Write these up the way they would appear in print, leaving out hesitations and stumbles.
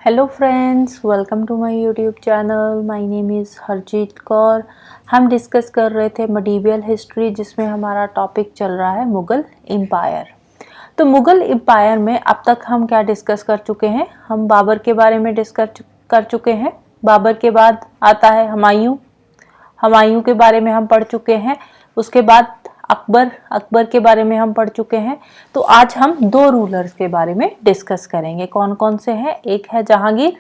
Hello friends, welcome to my YouTube channel. My name is Harjeet Kaur. हम discuss कर रहे थे मडीवियल हिस्ट्री, जिसमें हमारा टॉपिक चल रहा है मुग़ल एम्पायर। तो मुग़ल एम्पायर में अब तक हम क्या डिस्कस कर चुके हैं? हम बाबर के बारे में डिस्कस कर चुके हैं। बाबर के बाद आता है हुमायूं। हुमायूं के बारे में हम पढ़ चुके हैं। उसके बाद अकबर के बारे में हम पढ़ चुके हैं। तो आज हम दो रूलर्स के बारे में डिस्कस करेंगे। कौन कौन से हैं? एक है जहांगीर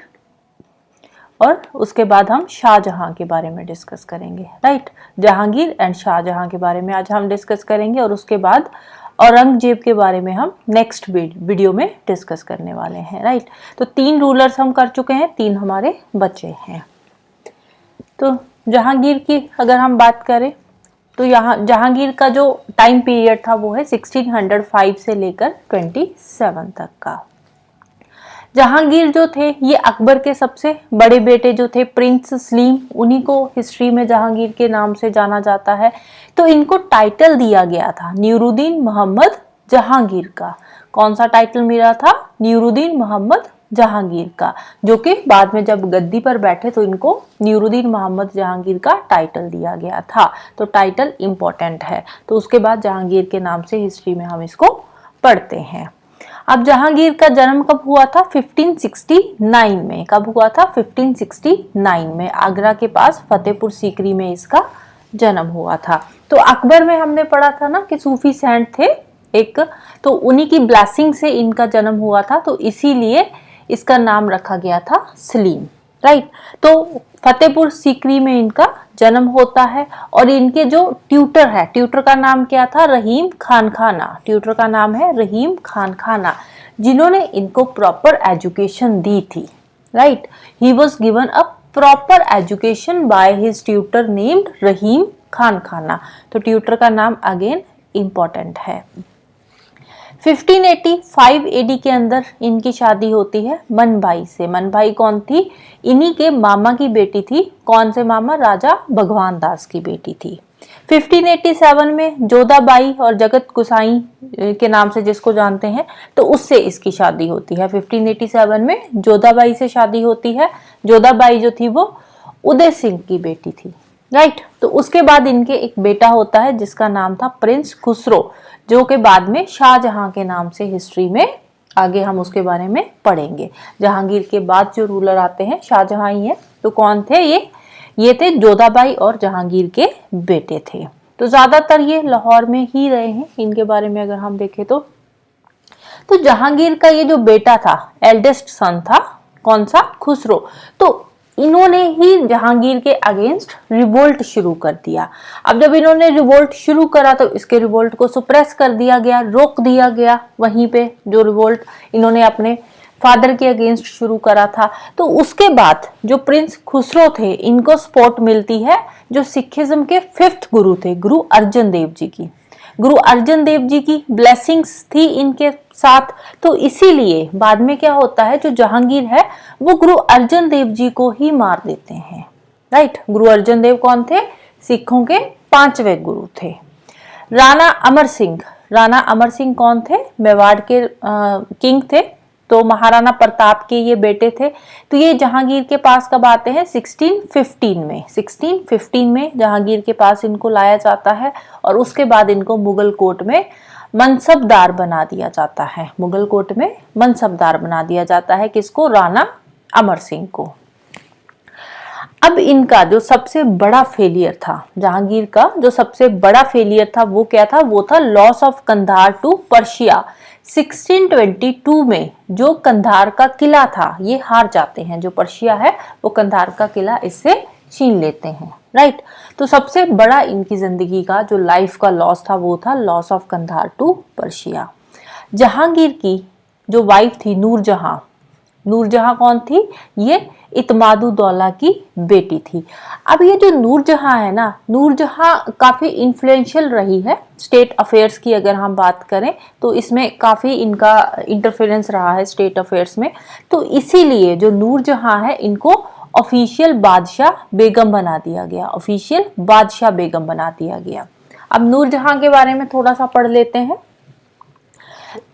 और उसके बाद हम शाहजहां के बारे में डिस्कस करेंगे। राइट, जहांगीर एंड शाहजहां के बारे में आज हम डिस्कस करेंगे और उसके बाद औरंगजेब के बारे में हम नेक्स्ट वीडियो में डिस्कस करने वाले हैं। राइट, तो 3 रूलर्स हम कर चुके हैं, 3 हमारे बचे हैं। तो जहांगीर की अगर हम बात करें तो यहाँ जहांगीर का जो टाइम पीरियड था वो है 1605 से लेकर 27 तक का। जहांगीर जो थे ये अकबर के सबसे बड़े बेटे जो थे प्रिंस सलीम, उन्हीं को हिस्ट्री में जहांगीर के नाम से जाना जाता है। तो इनको टाइटल दिया गया था न्यूरुद्दीन मोहम्मद जहांगीर का। कौन सा टाइटल मिला था? न्यूरुद्दीन मोहम्मद जहांगीर का, जो कि बाद में जब गद्दी पर बैठे तो इनको न्यूरुद्दीन मोहम्मद जहांगीर का टाइटल दिया गया था। तो टाइटल इंपॉर्टेंट है। तो उसके बाद जहांगीर के नाम से हिस्ट्री में हम इसको पढ़ते हैं। अब जहांगीर का जन्म कब हुआ था? 1569 में। कब हुआ था? 1569 में आगरा के पास फतेहपुर सीकरी में इसका जन्म हुआ था। तो अकबर में हमने पढ़ा था ना कि सूफी सेंट थे एक, तो उन्हीं की ब्लेसिंग से इनका जन्म हुआ था, तो इसीलिए इसका नाम रखा गया था सलीम। राइट, तो फतेहपुर सीकरी में इनका जन्म होता है और इनके जो ट्यूटर है, ट्यूटर का नाम क्या था? रहीम खान खाना। ट्यूटर का नाम है रहीम खान खाना, जिन्होंने इनको प्रॉपर एजुकेशन दी थी। Right, he was given a proper education by his tutor named Rahim Khan खाना। तो ट्यूटर का नाम अगेन इंपॉर्टेंट है। 1585 एडी के अंदर इनकी शादी होती है मनभाई से। मनभाई कौन थी? इन्हीं के मामा की बेटी थी। कौन से मामा? राजा भगवान दास की बेटी थी। 1587 में जोधाबाई और जगत गुसाई के नाम से जिसको जानते हैं, तो उससे इसकी शादी होती है। 1587 में जोधाबाई से शादी होती है। जोधाबाई जो थी वो उदय सिंह की बेटी थी। राइट, तो उसके बाद इनके एक बेटा होता है जिसका नाम था प्रिंस खुसरो, जो कि बाद में शाहजहां के नाम से हिस्ट्री में आगे हम उसके बारे में पढ़ेंगे। जहांगीर के बाद जो रूलर आते हैं शाहजहां ही है। तो कौन थे ये थे जोधाबाई और जहांगीर के बेटे थे। तो ज्यादातर ये लाहौर में ही रहे हैं। इनके बारे में अगर हम देखें तो जहांगीर का ये जो बेटा था, एल्डेस्ट सन था, कौन सा? खुसरो। तो इन्होंने ही जहांगीर के अगेंस्ट रिवोल्ट शुरू कर दिया। अब जब इन्होंने रिवोल्ट शुरू करा तो इसके रिवोल्ट को सुप्रेस कर दिया गया, रोक दिया गया वहीं पे, जो रिवोल्ट इन्होंने अपने फादर के अगेंस्ट शुरू करा था। तो उसके बाद जो प्रिंस खुसरो थे, इनको सपोर्ट मिलती है जो सिखिज्म के 5th गुरु थे, गुरु अर्जन देव जी की। गुरु अर्जन देव जी की ब्लेसिंग्स थी इनके साथ। तो इसीलिए बाद में क्या होता है, जो जहांगीर है वो गुरु अर्जन देव जी को ही मार देते हैं। राइट, गुरु अर्जन देव कौन थे? सिखों के 5वें गुरु थे। राणा अमर सिंह, राणा अमर सिंह कौन थे? मेवाड़ के किंग थे। तो महाराणा प्रताप के ये बेटे थे। तो ये जहांगीर के पास कब आते हैं? 1615 में। 1615 में जहांगीर के पास इनको लाया जाता है और उसके बाद इनको मुगल कोर्ट में मनसबदार बना दिया जाता है। मुगल कोर्ट में मनसबदार बना दिया जाता है। किसको? राणा अमर सिंह को। अब इनका जो सबसे बड़ा फेलियर था, जहांगीर का जो सबसे बड़ा फेलियर था वो क्या था? वो था loss of Kandahar to Persia. 1622 में जो कंधार का किला था ये हार जाते हैं। जो पर्शिया है वो कंधार का किला इससे छीन लेते हैं। राइट, तो सबसे बड़ा इनकी जिंदगी का जो लाइफ का लॉस था वो था loss of Kandahar to Persia. Jahangir की जो वाइफ थी नूरजहां, नूरजहां कौन थी? ये इत्मादुद्दौला की बेटी थी। अब ये जो नूरजहां है ना, नूरजहां काफी इन्फ्लुएंशियल रही है स्टेट अफेयर्स की। अगर हम बात करें तो इसमें काफी इनका इंटरफेरेंस रहा है स्टेट अफेयर्स में। तो इसीलिए जो नूरजहां है इनको ऑफिशियल बादशाह बेगम बना दिया गया। ऑफिशियल बादशाह बेगम बना दिया गया। अब नूरजहां के बारे में थोड़ा सा पढ़ लेते हैं।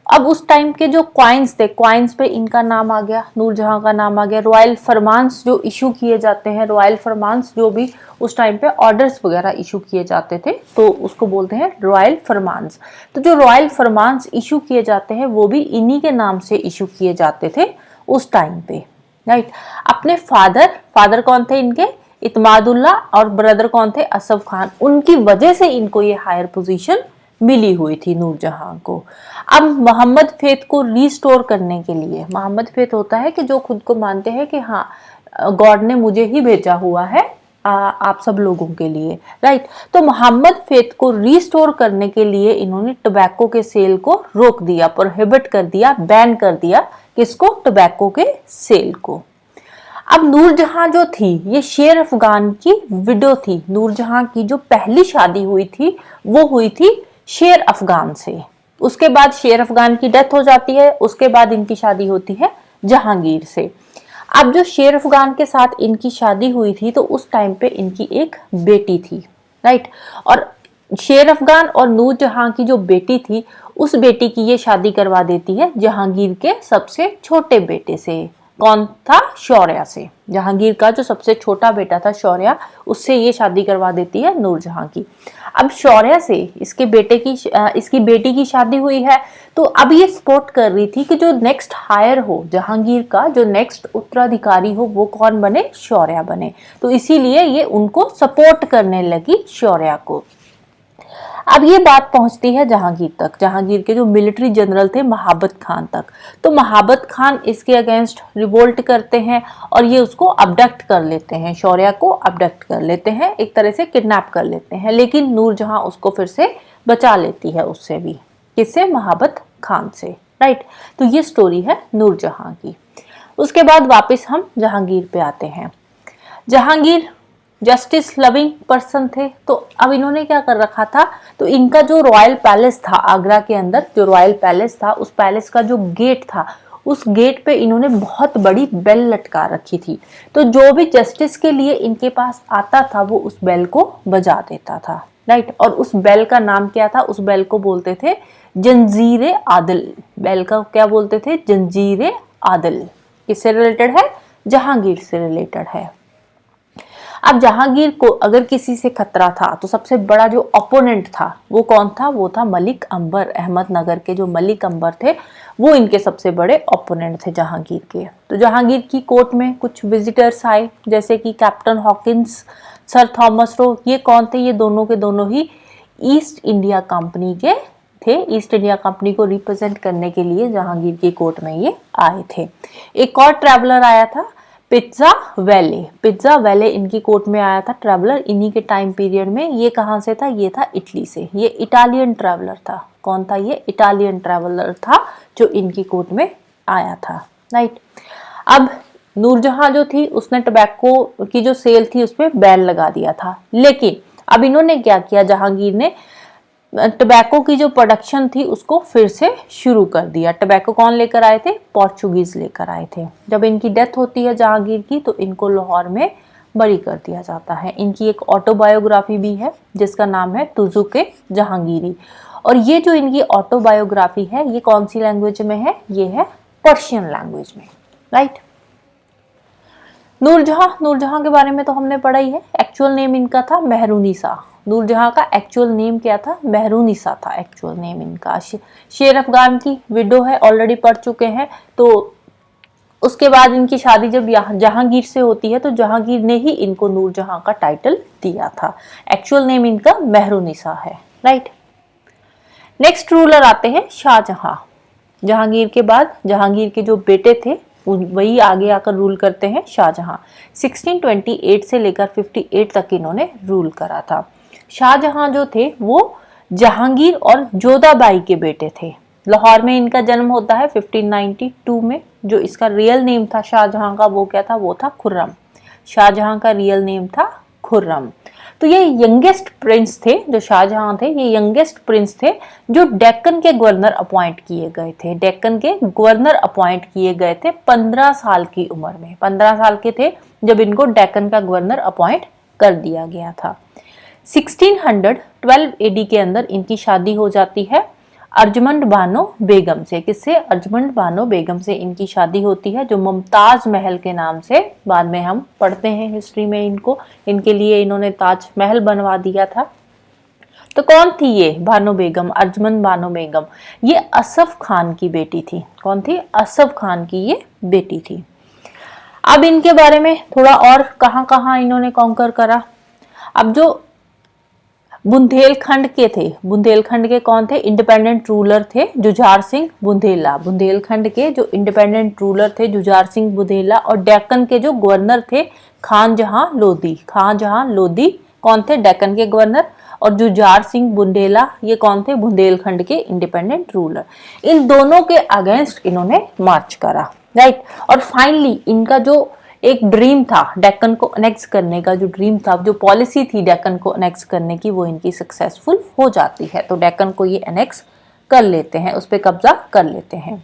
अब उस टाइम के जो क्वाइंस थे, क्वाइंस पे इनका नाम आ गया, नूरजहां का नाम आ गया। रॉयल फरमान्स जो इशू किए जाते हैं, रॉयल फरमान्स जो भी उस टाइम पे ऑर्डर्स वगैरह इशू किए जाते थे, तो उसको बोलते हैं रॉयल फरमान्स। तो जो रॉयल फरमान्स इशू किए जाते हैं वो भी इन्हीं के नाम से इशू किए जाते थे उस टाइम पे, राइट। अपने फादर कौन थे इनके? इत्मादुल्ला, और ब्रदर कौन थे? असफ खान। उनकी वजह से इनको ये हायर पोजीशन मिली हुई थी नूरजहां को। अब मोहम्मद फेथ को रिस्टोर करने के लिए, मोहम्मद फेथ होता है कि जो खुद को मानते हैं कि हाँ गॉड ने मुझे ही भेजा हुआ है आप सब लोगों के लिए, राइट। तो मोहम्मद फेथ को रिस्टोर करने के लिए इन्होंने टबैको के सेल को रोक दिया, प्रोहिबिट कर दिया, बैन कर दिया। किसको? टबैको के सेल को। अब नूरजहां जो थी ये शेर अफगान की विडो थी। नूरजहां की जो पहली शादी हुई थी वो हुई थी शेर अफगान से। उसके बाद शेर अफगान की डेथ हो जाती है, उसके बाद इनकी शादी होती है जहांगीर से। अब जो शेर अफगान के साथ इनकी शादी हुई थी तो उस टाइम पे इनकी एक बेटी थी, राइट। और शेर अफगान और नूरजहां की जो बेटी थी उस बेटी की ये शादी करवा देती है जहांगीर के सबसे छोटे बेटे से। कौन था? शौर्या से। जहांगीर का जो सबसे छोटा बेटा था शौर्या, उससे ये शादी करवा देती है नूरजहां की। अब शौर्या से इसकी बेटी की शादी हुई है, तो अब ये सपोर्ट कर रही थी कि जो नेक्स्ट हायर हो जहांगीर का, जो नेक्स्ट उत्तराधिकारी हो वो कौन बने? शौर्या बने। तो इसीलिए ये उनको सपोर्ट करने लगी, शौर्या को। अब ये बात पहुंचती है जहांगीर तक, जहांगीर के जो मिलिट्री जनरल थे महाबत खान तक। तो महाबत खान इसके अगेंस्ट रिवोल्ट करते हैं और ये उसको अबडक्ट कर लेते हैं, शौर्या को अबडक्ट कर लेते हैं, एक तरह से किडनैप कर लेते हैं। लेकिन नूरजहां उसको फिर से बचा लेती है, उससे भी। किससे? महाबत खान से, राइट। तो ये स्टोरी है नूरजहां की। उसके बाद वापस हम जहांगीर पे आते हैं। जहांगीर जस्टिस लविंग पर्सन थे, तो अब इन्होंने क्या कर रखा था, तो इनका जो रॉयल पैलेस था आगरा के अंदर, जो रॉयल पैलेस था, उस पैलेस का जो गेट था, उस गेट पे इन्होंने बहुत बड़ी बेल लटका रखी थी। तो जो भी जस्टिस के लिए इनके पास आता था वो उस बेल को बजा देता था, राइट। और उस बेल का नाम क्या था? उस बेल को बोलते थे जंजीर आदिल। बेल का क्या बोलते थे? जंजीर आदिल। किससे रिलेटेड है? जहांगीर से रिलेटेड है। अब जहांगीर को अगर किसी से खतरा था तो सबसे बड़ा जो ओपोनेंट था वो कौन था? वो था मलिक अंबर। अहमदनगर के जो मलिक अंबर थे वो इनके सबसे बड़े ओपोनेंट थे जहांगीर के। तो जहांगीर की कोर्ट में कुछ विजिटर्स आए, जैसे कि captain Hawkins, sir Thomas Roe. ये कौन थे? ये दोनों के दोनों ही ईस्ट इंडिया कंपनी के थे। ईस्ट इंडिया कंपनी को रिप्रेजेंट करने के लिए जहांगीर की कोर्ट में ये आए थे। एक और ट्रैवलर आया था, पिज्जा वैले इनकी कोर्ट में आया था ट्रैवलर इन्हीं के टाइम पीरियड में। ये कहाँ से था? ये था इटली से। ये इटालियन ट्रैवलर था। कौन था ये? इटालियन ट्रैवलर था जो इनकी कोर्ट में आया था, राइट। अब नूरजहां जो थी उसने टबैको की जो सेल थी उसपे बैन लगा दिया था, लेकिन अब इन्होंने क्या किया, जहांगीर ने टबैको की जो प्रोडक्शन थी उसको फिर से शुरू कर दिया। टबैको कौन लेकर आए थे? पोर्चुगीज लेकर आए थे। जब इनकी डेथ होती है जहांगीर की तो इनको लाहौर में बरी कर दिया जाता है। इनकी एक ऑटोबायोग्राफी भी है जिसका नाम है तुजुके जहांगीरी। और ये जो इनकी ऑटोबायोग्राफी है ये कौन सी लैंग्वेज में है? ये है पर्शियन लैंग्वेज में, राइट। नूरजहां के बारे में तो हमने पढ़ा ही है। एक्चुअल नेम इनका था मेहरुनिसा। नूरजहां का एक्चुअल नेम क्या था? मेहरुनिसा था एक्चुअल नेम इनका। शेर अफगान की विडो है, ऑलरेडी पढ़ चुके हैं। तो उसके बाद इनकी शादी जब जहांगीर से होती है तो जहांगीर ने ही इनको नूरजहां का टाइटल दिया था। एक्चुअल नेम इनका मेहरुनिसा है, राइट। नेक्स्ट रूलर आते हैं शाहजहां। जहांगीर के बाद जहांगीर के जो बेटे थे वही आगे आकर रूल करते हैं, शाहजहां। 1628 से लेकर 58 तक इन्होंने रूल करा था। शाहजहां जो थे वो जहांगीर और जोधाबाई के बेटे थे। लाहौर में इनका जन्म होता है 1592 में। जो इसका रियल नेम था शाहजहां का वो क्या था? वो था खुर्रम। शाहजहां का रियल नेम था खुर्रम। तो ये यंगेस्ट प्रिंस थे, जो शाहजहां थे ये यंगेस्ट प्रिंस थे जो डेक्कन के गवर्नर अपॉइंट किए गए थे। डेक्कन के गवर्नर अपॉइंट किए गए थे 15 साल की उम्र में। 15 साल के थे जब इनको डेक्कन का गवर्नर अपॉइंट कर दिया गया था। 1612 AD के अंदर इनकी शादी हो जाती है अर्जमंड बानो बेगम से। किससे? अर्जमंड बानो बेगम से इनकी शादी होती है, जो मुमताज महल के नाम से बाद में हम पढ़ते हैं हिस्ट्री में इनको। इनके लिए इन्होंने ताज महल बनवा दिया था। तो कौन थी ये बानो बेगम, अर्जमंद बानो बेगम? ये असफ खान की बेटी थी। कौन थी? असफ खान की ये बेटी थी। अब इनके बारे में थोड़ा और कहां कहां इन्होंने कॉन्कर करा। अब जो बुंदेलखंड के थे, बुंदेलखंड के कौन थे? इंडिपेंडेंट रूलर थे जुझार सिंह बुंदेला। बुंदेलखंड के जो इंडिपेंडेंट रूलर थे जुझार सिंह बुंदेला, और डेक्कन के जो गवर्नर थे खान जहां लोधी। खान जहां लोधी कौन थे? डेक्कन के गवर्नर। और जुझार सिंह बुंदेला ये कौन थे? बुंदेलखंड के इंडिपेंडेंट रूलर। इन दोनों के अगेंस्ट इन्होंने मार्च करा, राइट। और फाइनली इनका जो एक ड्रीम था डेक्कन को अनेक्स करने का, जो ड्रीम था, जो पॉलिसी थी डेक्कन को अनेक्स करने की, वो इनकी सक्सेसफुल हो जाती है। तो डेक्कन को ये अनेक्स कर लेते हैं, उस पर कब्जा कर लेते हैं।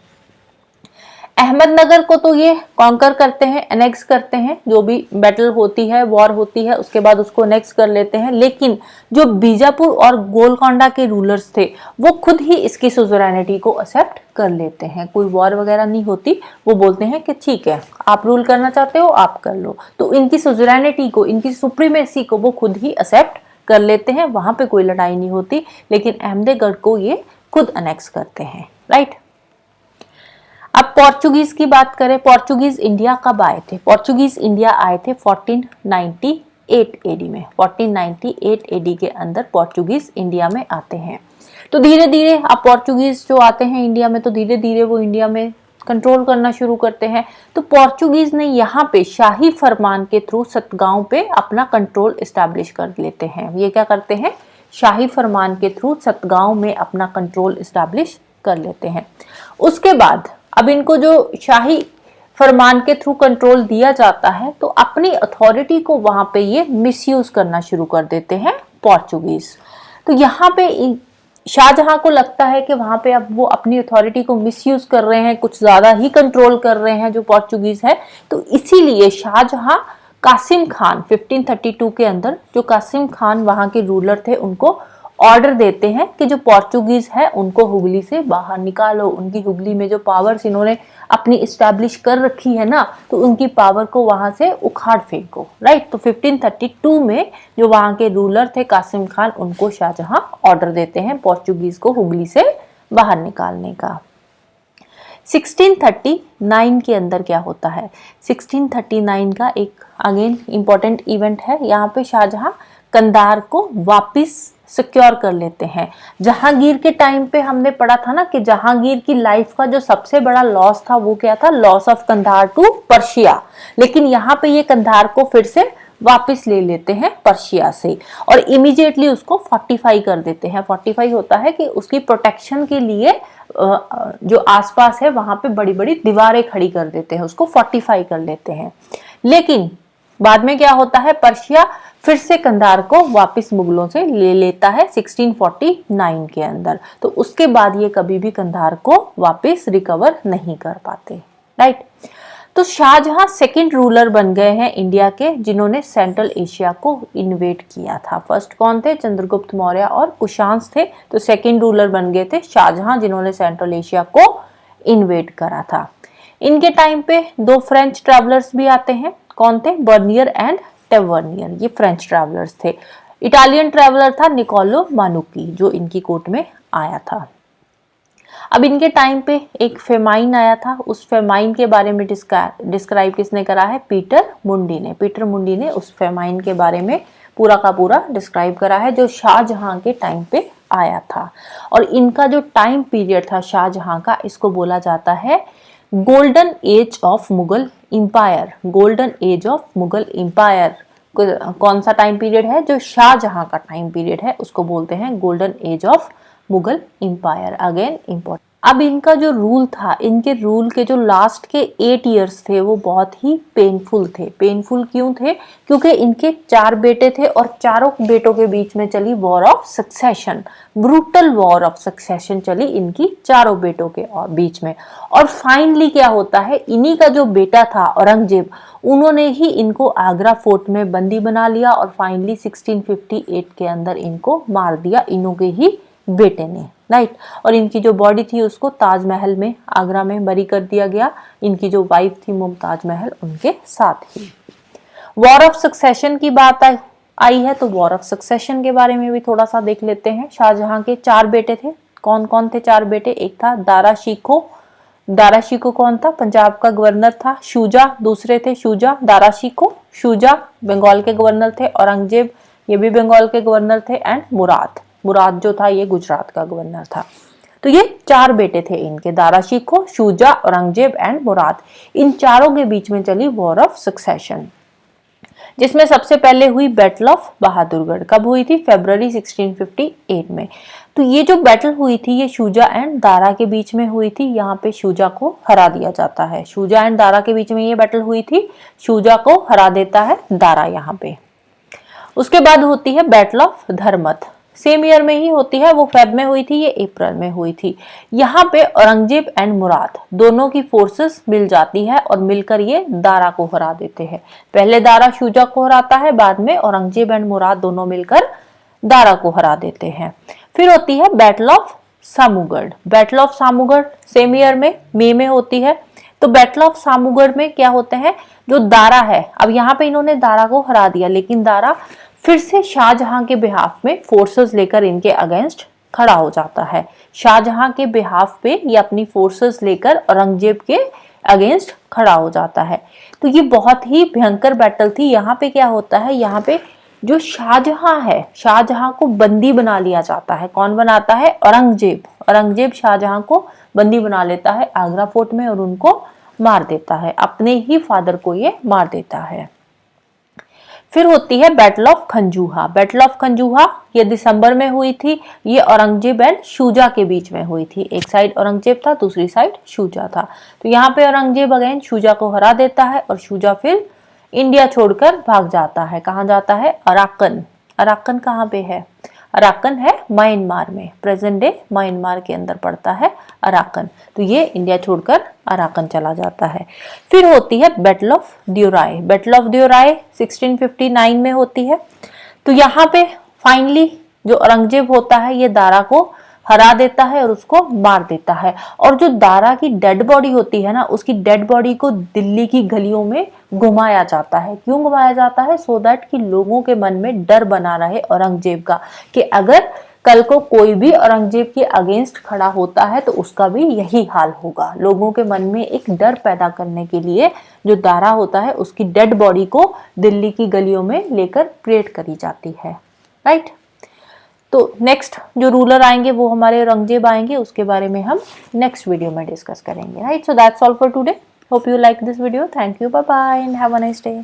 अहमदनगर को तो ये कॉन्कर करते हैं, अनेक्स करते हैं। जो भी बैटल होती है, वॉर होती है, उसके बाद उसको अनेक्स कर लेते हैं। लेकिन जो बीजापुर और गोलकोंडा के रूलर्स थे वो खुद ही इसकी सुजरानिटी को एक्सेप्ट कर लेते हैं। कोई वॉर वगैरह नहीं होती, वो बोलते हैं कि ठीक है आप रूल करना चाहते हो आप कर लो। तो इनकी सुजरानिटी को, इनकी सुप्रीमेसी को वो खुद ही एक्सेप्ट कर लेते हैं। वहां पे कोई लड़ाई नहीं होती, लेकिन अहमदगढ़ को ये खुद अनेक्स करते हैं, राइट। अब पोर्चुगीज की बात करें, पोर्चुगीज इंडिया कब आए थे? पोर्चुगीज इंडिया आए थे 1498 एडी में। 1498 एडी के अंदर पोर्चुगीज इंडिया में आते हैं। तो धीरे धीरे अब पोर्चुगीज जो आते हैं इंडिया में, तो धीरे धीरे वो इंडिया में कंट्रोल करना शुरू करते हैं। तो पोर्चुगीज ने यहाँ पे शाही फरमान के थ्रू सतगांव पे अपना कंट्रोल एस्टैब्लिश कर लेते हैं। ये क्या करते हैं? शाही फरमान के थ्रू सतगांव में अपना कंट्रोल एस्टैब्लिश कर लेते हैं। उसके बाद अब इनको जो शाही फरमान के थ्रू कंट्रोल दिया जाता है, तो अपनी अथॉरिटी को वहां पे ये मिसयूज करना शुरू कर देते हैं पोर्चुगीज। तो यहाँ पे शाहजहां को लगता है कि वहां पे अब वो अपनी अथॉरिटी को मिसयूज कर रहे हैं, कुछ ज्यादा ही कंट्रोल कर रहे हैं जो पोर्चुगीज है। तो इसीलिए शाहजहां कासिम खान 1532 के अंदर, जो कासिम खान वहां के रूलर थे, उनको ऑर्डर देते हैं कि जो पोर्चुगीज है उनको हुगली से बाहर निकालो। उनकी हुगली में जो पावर्स इन्होंने अपनी इस्टेब्लिश कर रखी है ना, तो उनकी पावर को वहां से उखाड़ फेंको, राइट। तो 1532 में जो वहां के रूलर थे कासिम खान, उनको शाहजहां ऑर्डर देते हैं पोर्चुगीज को हुगली से बाहर निकालने का। 1639 के अंदर क्या होता है? 1639 का एक अगेन इंपॉर्टेंट इवेंट है। यहाँ पे शाहजहां कंधार को वापिस सिक्योर कर लेते हैं। जहांगीर के टाइम पे हमने पढ़ा था ना कि जहांगीर की लाइफ का जो सबसे बड़ा लॉस था वो क्या था? Loss of Kandahar to Persia. लेकिन यहाँ पे ये कंधार को फिर से वापस ले लेते हैं पर्शिया से, और इमीडिएटली उसको फोर्टिफाई कर देते हैं। फोर्टिफाई होता है कि उसकी प्रोटेक्शन के लिए जो आसपास है वहां पे बड़ी बड़ी दीवारें खड़ी कर देते हैं, उसको फोर्टिफाई कर लेते हैं। लेकिन बाद में क्या होता है? पर्शिया फिर से कंधार को वापस मुगलों से ले लेता है 1649 के अंदर। तो उसके बाद ये कभी भी कंधार को वापस रिकवर नहीं कर पाते, राइट। तो शाहजहां सेकंड रूलर बन गए हैं इंडिया के, जिन्होंने सेंट्रल एशिया को इन्वेट किया था। फर्स्ट कौन थे? चंद्रगुप्त मौर्य और कुशांश थे। तो सेकंड रूलर बन गए थे शाहजहां, जिन्होंने सेंट्रल एशिया को इन्वेट करा था। इनके टाइम पे दो फ्रेंच ट्रैवलर्स भी आते हैं। कौन थे? बर्नियर एंड टेवर्नियर, ये फ्रेंच ट्रैवलर्स थे। इटालियन ट्रैवलर था निकोलो मानुकी, जो इनकी कोर्ट में आया था। अब इनके टाइम पे एक फेमाइन आया था, उस फेमाइन के बारे में डिस्क्राइब किसने करा है? पीटर मुंडी ने। पीटर मुंडी ने उस फेमाइन के बारे में पूरा का पूरा डिस्क्राइब करा है, जो शाहजहां के टाइम पे आया था। और इनका जो टाइम पीरियड था शाहजहां का, इसको बोला जाता है golden age of Mughal empire. Golden age of Mughal empire कौन सा टाइम पीरियड है? जो शाहजहां का टाइम पीरियड है, उसको बोलते हैं golden age of Mughal empire. Again important. अब इनका जो रूल था, इनके रूल के जो लास्ट के 8 इयर्स थे वो बहुत ही पेनफुल थे। पेनफुल क्यों थे? क्योंकि इनके 4 बेटे थे और चारों बेटों के बीच में चली war of succession. Brutal war of succession चली इनकी चारों बेटों के बीच में। और फाइनली क्या होता है? इन्हीं का जो बेटा था औरंगजेब, उन्होंने ही इनको आगरा फोर्ट में बंदी बना लिया और फाइनली 1658 के अंदर इनको मार दिया, इन्हों के ही बेटे ने, राइट। और इनकी जो बॉडी थी उसको ताजमहल में आगरा में बरी कर दिया गया, इनकी जो वाइफ थी मुमताज महल उनके साथ ही। वॉर ऑफ सक्सेशन की बात आई है, तो वॉर ऑफ सक्सेशन के बारे में भी थोड़ा सा देख लेते हैं। शाहजहां के 4 बेटे थे। कौन कौन थे 4 बेटे? एक था दारा शिकोह। दारा शिकोह कौन था? पंजाब का गवर्नर था। शुजा दूसरे थे, शुजा। दारा शिकोह, शुजा बंगाल के गवर्नर थे। औरंगजेब ये भी बंगाल के गवर्नर थे। एंड मुराद, मुराद जो था ये गुजरात का गवर्नर था। तो ये 4 बेटे थे इनके, दारा शिकोह, शुजा, औरंगजेब एंड मुराद। इन चारों के बीच में चली वॉर ऑफ सक्सेशन, जिसमें सबसे पहले हुई बैटल ऑफ बहादुरगढ़। कब हुई थी? फरवरी 1658 में। तो ये जो बैटल हुई थी ये शुजा एंड दारा के बीच में हुई थी। यहाँ पे शुजा को हरा दिया जाता है। शुजा एंड दारा के बीच में ये बैटल हुई थी, शुजा को हरा देता है दारा यहाँ पे। उसके बाद होती है बैटल ऑफ धर्मथ, सेम ईयर में ही होती है, वो फेब में हुई थी, ये अप्रैल में हुई थी। यहाँ पे औरंगजेब एंड मुराद दोनों की फोर्सेस मिल जाती है और मिलकर ये दारा को हरा देते हैं। पहले दारा शुजा को हराता है, बाद में औरंगजेब एंड मुराद दोनों मिलकर दारा को हरा देते हैं। फिर होती है battle of Samugarh. Battle of Samugarh same year में मई में होती है। तो बैटल ऑफ सामूगढ़ में क्या होते हैं, जो दारा है, अब यहाँ पे इन्होंने दारा को हरा दिया, लेकिन दारा फिर से शाहजहां के बिहाफ में फोर्सेस लेकर इनके अगेंस्ट खड़ा हो जाता है। शाहजहां के बिहाफ पे ये अपनी फोर्सेस लेकर औरंगजेब के अगेंस्ट खड़ा हो जाता है। तो ये बहुत ही भयंकर बैटल थी। यहाँ पे क्या होता है, यहाँ पे जो शाहजहां है, शाहजहां को बंदी बना लिया जाता है। कौन बनाता है? औरंगजेब। औरंगजेब शाहजहां को बंदी बना लेता है आगरा फोर्ट में और उनको मार देता है, अपने ही फादर को ये मार देता है। फिर होती है बैटल ऑफ खंजूहा। बैटल ऑफ खंजूहा ये दिसंबर में हुई थी। ये औरंगजेब एंड शुजा के बीच में हुई थी। एक साइड औरंगजेब था, दूसरी साइड शुजा था। तो यहाँ पे औरंगजेब अगेन शुजा को हरा देता है और शुजा फिर इंडिया छोड़कर भाग जाता है। कहाँ जाता है? अराकन। अराकन कहाँ पे है? अराकन है म्यांमार में, प्रेजेंट डे म्यांमार के अंदर पड़ता है अराकन। तो ये इंडिया छोड़कर अराकन चला जाता है। फिर होती है बैटल ऑफ द्योराई। बैटल ऑफ द्योराई 1659 में होती है। तो यहाँ पे फाइनली जो औरंगजेब होता है ये दारा को हरा देता है और उसको मार देता है। और जो दारा की डेड बॉडी होती है ना, उसकी डेड बॉडी को दिल्ली की गलियों में घुमाया जाता है। क्यों घुमाया जाता है? सो दैट कि लोगों के मन में डर बना रहे औरंगजेब का, कि अगर कल को कोई भी औरंगजेब के अगेंस्ट खड़ा होता है तो उसका भी यही हाल होगा। लोगों के मन में एक डर पैदा करने के लिए जो दारा होता है उसकी डेड बॉडी को दिल्ली की गलियों में लेकर परेड करी जाती है। राइट। तो नेक्स्ट जो रूलर आएंगे वो हमारे औरंगजेब आएंगे, उसके बारे में हम नेक्स्ट वीडियो में डिस्कस करेंगे। Right. So that's all for today. Hope you like this video. Thank you, bye bye and have a nice day.